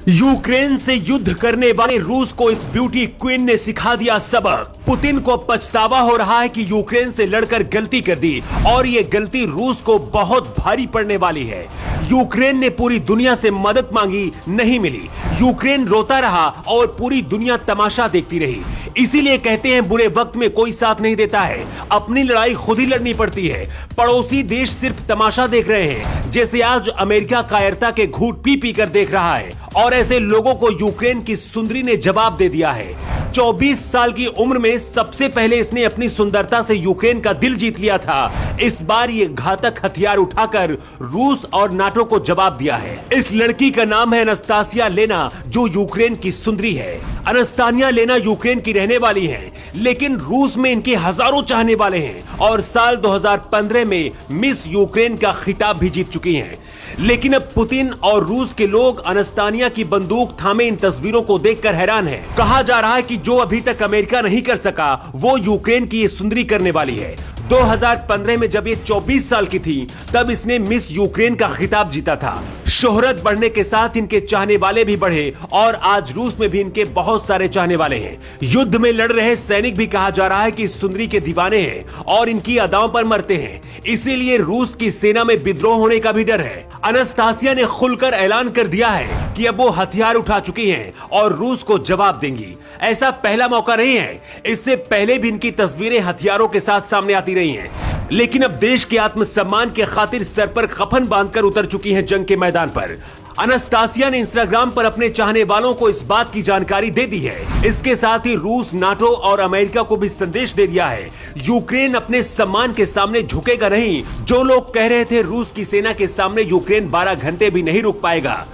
Ukraine से युद्ध करने वाले रूस को इस ब्यूटी क्वीन ने सिखा दिया सबक। पुतिन को पछतावा हो रहा है कि यूक्रेन से लड़कर गलती कर दी और ये गलती रूस को बहुत भारी पड़ने वाली है। यूक्रेन ने पूरी दुनिया से मदद मांगी, नहीं मिली। यूक्रेन रोता रहा और पूरी दुनिया तमाशा देखती रही। इसीलिए कहते हैं बुरे वक्त में कोई साथ नहीं देता है, अपनी लड़ाई खुद ही लड़नी पड़ती है। पड़ोसी देश सिर्फ तमाशा देख रहे हैं, जैसे आज अमेरिका कायरता के घूंट पी पी कर देख रहा है। और ऐसे लोगों को यूक्रेन की सुंदरी ने जवाब दे दिया है। 24 साल की उम्र में सबसे पहले इसने अपनी सुंदरता से यूक्रेन का दिल जीत लिया था। इस बार ये घातक हथियार उठाकर रूस और नाटो को जवाब दिया है। इस लड़की का नाम है अनस्तासिया लेना, जो यूक्रेन की सुंदरी है। अनस्तानिया लेना यूक्रेन की रहने वाली हैं, लेकिन रूस में इनके हजारों चाहने वाले हैं और साल 2015 में मिस यूक्रेन का खिताब भी जीत चुकी हैं। लेकिन अब पुतिन और रूस के लोग अनस्तानिया की बंदूक थामे इन तस्वीरों को देखकर हैरान हैं। कहा जा रहा है कि जो अभी तक अमेरिका नहीं कर सका, वो यूक्रेन की ये सुंदरी करने वाली है। 2015 में जब ये 24 साल की थी, तब इसने मिस यूक्रेन का खिताब जीता था। शोहरत बढ़ने के साथ इनके चाहने वाले भी बढ़े और आज रूस में भी इनके बहुत सारे चाहने वाले हैं। युद्ध में लड़ रहे सैनिक भी कहा जा रहा है कि सुंदरी के दीवाने हैं और इनकी अदाओं पर मरते हैं। इसीलिए रूस की सेना में विद्रोह होने का भी डर है। अनस्तासिया ने खुलकर ऐलान कर दिया है कि अब वो हथियार उठा चुकी हैं और रूस को जवाब देंगी। ऐसा पहला मौका नहीं है, इससे पहले भी इनकी तस्वीरें हथियारों के साथ सामने आती रही हैं। लेकिन अब देश के आत्मसम्मान के खातिर सर पर कफन बांधकर उतर चुकी हैं जंग के मैदान पर। अनस्तासिया ने इंस्टाग्राम पर अपने चाहने वालों को इस बात की जानकारी दे दी है। इसके साथ ही रूस, नाटो और अमेरिका को भी संदेश दे दिया है, यूक्रेन अपने सम्मान के सामने झुकेगा नहीं। जो लोग कह रहे थे रूस की सेना के सामने यूक्रेन 12 घंटे भी नहीं रुक पाएगा,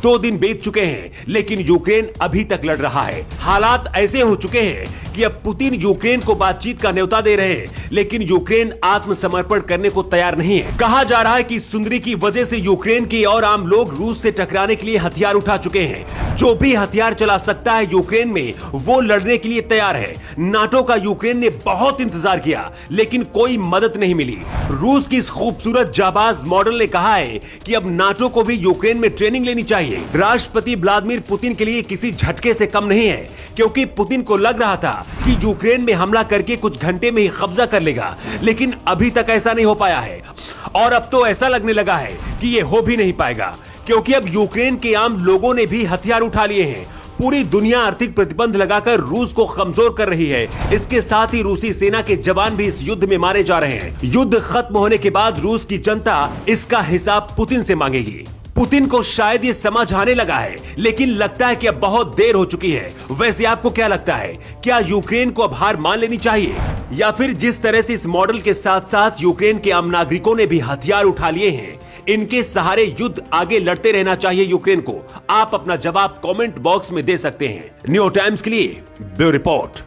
2 दिन बीत चुके हैं, लेकिन यूक्रेन अभी तक लड़ रहा है। हालात ऐसे हो चुके हैं कि अब पुतिन यूक्रेन को बातचीत का न्योता दे रहे हैं, लेकिन यूक्रेन आत्मसमर्पण करने को तैयार नहीं है। कहा जा रहा है कि सुंदरी की वजह से यूक्रेन के और आम लोग रूस से टकराने के लिए हथियार उठा चुके हैं। जो भी हथियार चला सकता है यूक्रेन में, वो लड़ने के लिए तैयार है। नाटो का यूक्रेन ने बहुत इंतजार किया, लेकिन कोई मदद नहीं मिली। रूस की इस खूबसूरत जाबाज मॉडल ने कहा है कि अब नाटो को भी यूक्रेन में ट्रेनिंग लेनी चाहिए। राष्ट्रपति व्लादिमीर पुतिन के लिए किसी झटके से कम नहीं है, क्योंकि पुतिन को लग रहा था कि यूक्रेन में हमला करके कुछ घंटे में ही कब्जा कर लेगा, लेकिन अभी तक ऐसा नहीं हो पाया है। और अब तो ऐसा लगने लगा है कि ये हो भी नहीं पाएगा, क्योंकि अब यूक्रेन के आम लोगों ने भी हथियार उठा लिए हैं। पूरी दुनिया आर्थिक प्रतिबंध लगाकर रूस को कमजोर कर रही है। इसके साथ ही रूसी सेना के जवान भी इस युद्ध में मारे जा रहे हैं। युद्ध खत्म होने के बाद रूस की जनता इसका हिसाब पुतिन से मांगेगी। पुतिन को शायद ये समझ आने लगा है, लेकिन लगता है कि अब बहुत देर हो चुकी है। वैसे आपको क्या लगता है, क्या यूक्रेन को अब हार मान लेनी चाहिए, या फिर जिस तरह से इस मॉडल के साथ साथ यूक्रेन के आम नागरिकों ने भी हथियार उठा लिए हैं, इनके सहारे युद्ध आगे लड़ते रहना चाहिए यूक्रेन को? आप अपना जवाब कमेंट बॉक्स में दे सकते हैं। न्यू टाइम्स के लिए ब्यूरो रिपोर्ट।